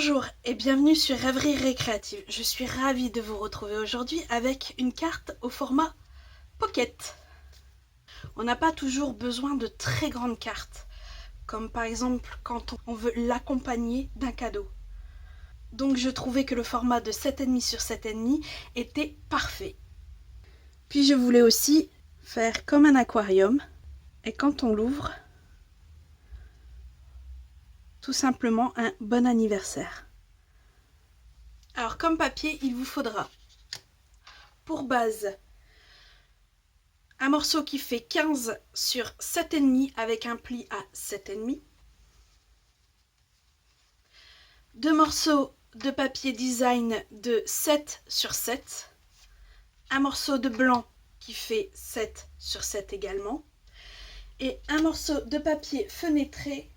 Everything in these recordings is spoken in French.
Bonjour et bienvenue sur Rêverie Récréative. Je suis ravie de vous retrouver aujourd'hui avec une carte au format Pocket. On n'a pas toujours besoin de très grandes cartes, comme par exemple quand on veut l'accompagner d'un cadeau. Donc je trouvais que le format de 7,5 sur 7,5 était parfait. Puis je voulais aussi faire comme un aquarium, et quand on l'ouvre, tout simplement un bon anniversaire. Alors comme papier, il vous faudra pour base un morceau qui fait 15 sur 7,5 avec un pli à 7,5. Deux morceaux de papier design de 7 sur 7. Un morceau de blanc qui fait 7 sur 7 également. Et un morceau de papier fenêtré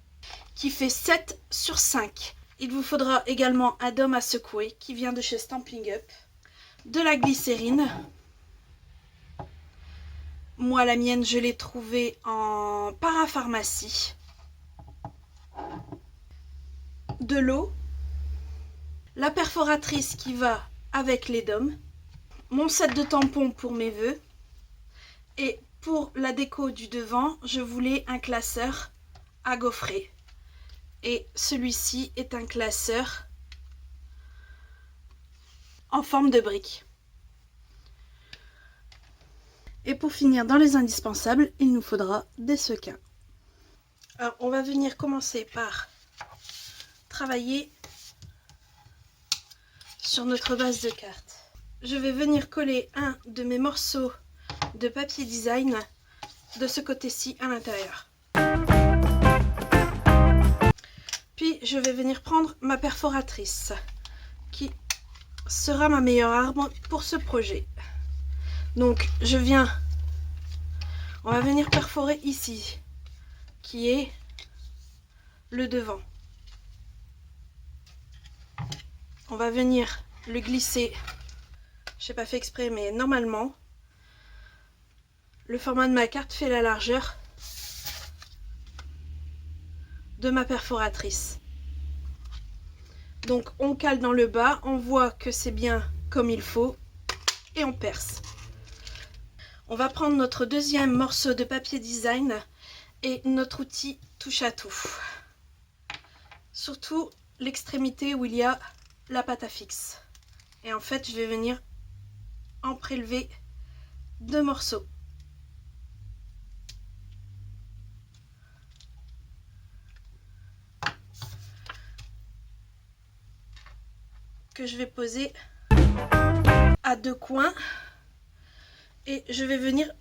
qui fait 7 sur 5. Il vous faudra également un dôme à secouer qui vient de chez Stampin' Up. De la glycérine. Moi, la mienne, je l'ai trouvée en parapharmacie. De l'eau. La perforatrice qui va avec les dômes. Mon set de tampons pour mes vœux. Et pour la déco du devant, je voulais un classeur à gaufrer. Et celui-ci est un classeur en forme de brique. Et pour finir dans les indispensables, il nous faudra des sequins. Alors on va venir commencer par travailler sur notre base de cartes. Je vais venir coller un de mes morceaux de papier design de ce côté-ci à l'intérieur. Puis je vais venir prendre ma perforatrice qui sera ma meilleure arme pour ce projet. Donc on va venir perforer ici, qui est le devant. On va venir le glisser, je n'ai pas fait exprès, mais normalement, le format de ma carte fait la largeur de ma perforatrice. Donc on cale dans le bas, on voit que c'est bien comme il faut et on perce. On va prendre notre deuxième morceau de papier design et notre outil touche à tout. Surtout l'extrémité où il y a la pâte à fixe. Et en fait, je vais venir en prélever deux morceaux. Que je vais poser à deux coins. Et je vais venir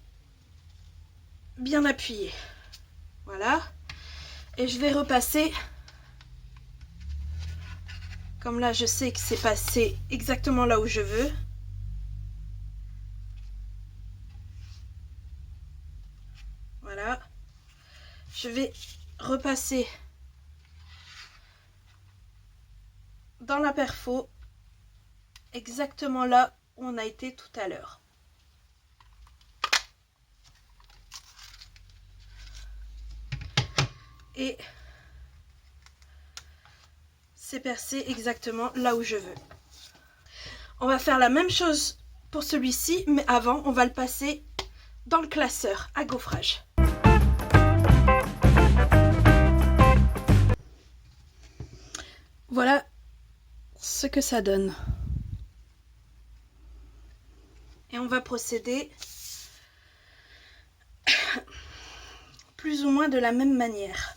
bien appuyer. Voilà. Et je vais repasser. Comme là, je sais que c'est passé exactement là où je veux. Voilà. Je vais repasser dans la perfo exactement là où on a été tout à l'heure. Et c'est percé exactement là où je veux. On va faire la même chose pour celui-ci, mais avant, on va le passer dans le classeur à gaufrage. Voilà ce que ça donne. Et on va procéder plus ou moins de la même manière.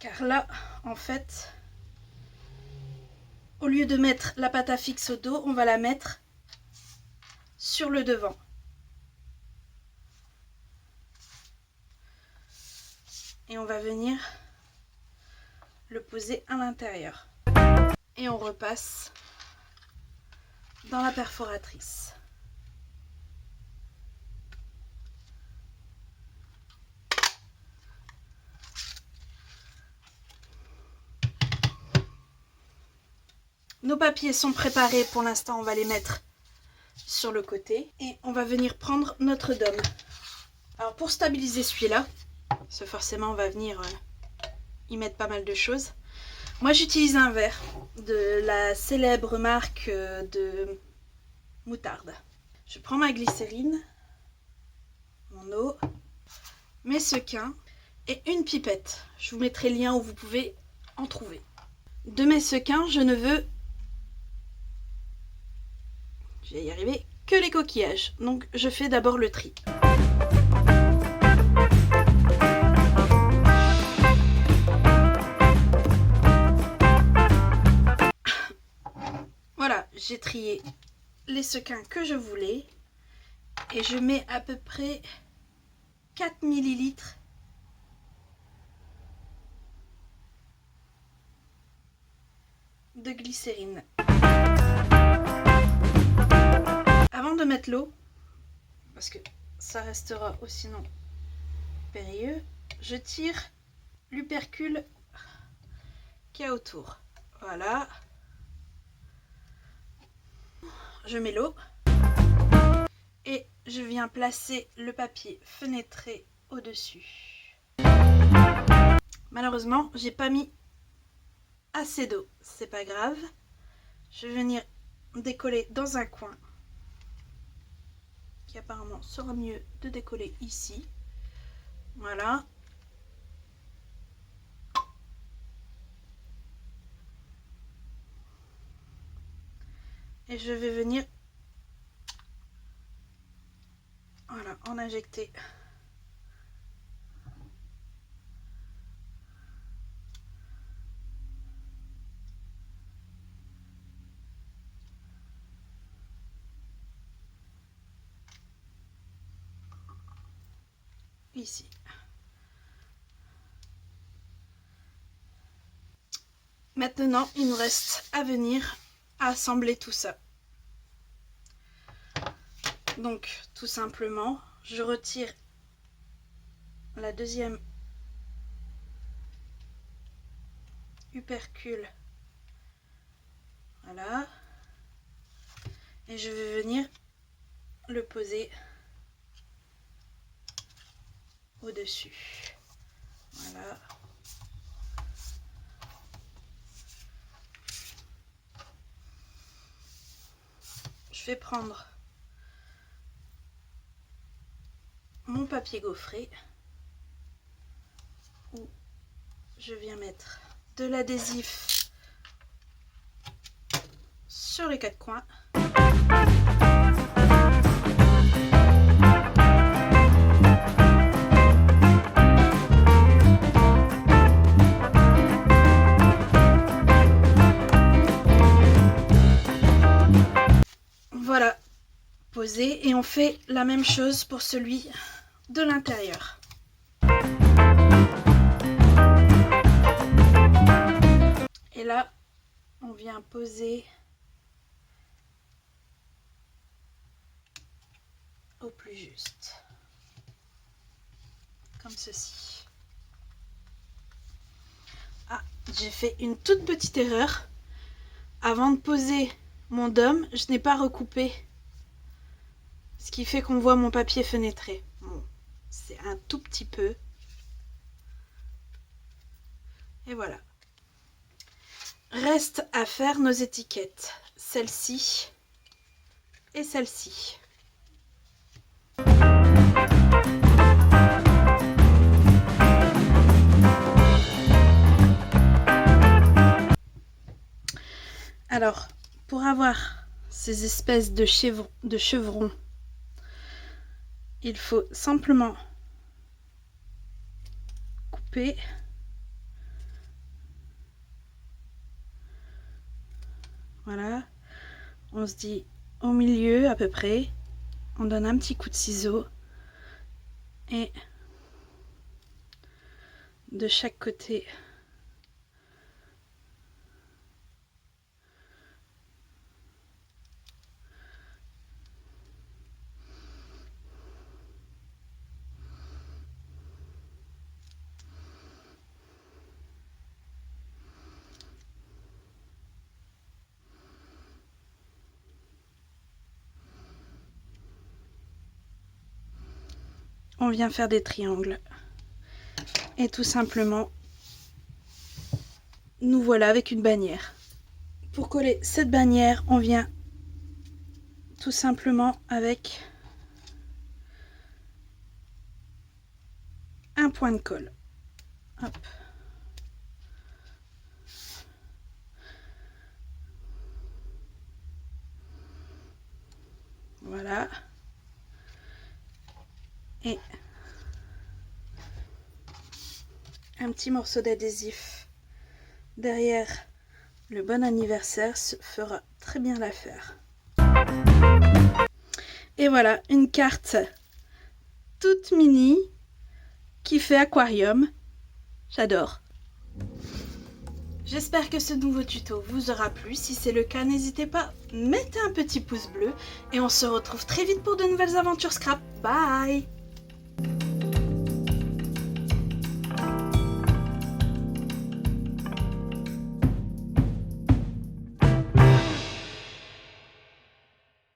Car là, en fait, au lieu de mettre la pâte à fixe au dos, on va la mettre sur le devant. Et on va venir le poser à l'intérieur. Et on repasse dans la perforatrice. Nos papiers sont préparés, pour l'instant on va les mettre sur le côté et on va venir prendre notre dôme. Alors pour stabiliser celui-là, parce que forcément on va venir y mettre pas mal de choses, Moi j'utilise un verre de la célèbre marque de moutarde. Je prends ma glycérine, mon eau, mes sequins et une pipette. Je vous mettrai le lien où vous pouvez en trouver. De mes sequins, je ne veux, je vais y arriver, que les coquillages. Donc je fais d'abord le tri. Voilà, j'ai trié les sequins que je voulais et je mets à peu près 4 ml de glycérine. Avant de mettre l'eau, parce que ça restera aussi sinon périlleux, je tire l'upercule qu'il y a autour. Voilà. Je mets l'eau et je viens placer le papier fenêtré au-dessus. Malheureusement, j'ai pas mis assez d'eau, c'est pas grave. Je vais venir décoller dans un coin qui apparemment sera mieux de décoller ici. Voilà. Et je vais venir en injecter ici. Maintenant, il nous reste à venir assembler tout ça. Donc, tout simplement, je retire la deuxième upercule. Voilà. Et je vais venir le poser au-dessus. Voilà. Je vais prendre mon papier gaufré où je viens mettre de l'adhésif sur les quatre coins. Voilà, posé, et on fait la même chose pour celui de l'intérieur. Et là, on vient poser au plus juste, comme ceci. Ah, j'ai fait une toute petite erreur. Avant de poser mon dôme, je n'ai pas recoupé, ce qui fait qu'on voit mon papier fenêtré. Bon, c'est un tout petit peu. Et voilà. Reste à faire nos étiquettes, celle-ci et celle-ci. Alors, pour avoir ces espèces de chevrons, il faut simplement couper . Voilà, on se dit au milieu à peu près, on donne un petit coup de ciseau et de chaque côté on vient faire des triangles et tout simplement nous voilà avec une bannière. Pour coller cette bannière, on vient tout simplement avec un point de colle. Hop. Voilà. Et un petit morceau d'adhésif derrière le bon anniversaire fera très bien l'affaire. Et voilà, une carte toute mini qui fait aquarium. J'adore. J'espère que ce nouveau tuto vous aura plu. Si c'est le cas, n'hésitez pas, mettez un petit pouce bleu et on se retrouve très vite pour de nouvelles aventures scrap. Bye!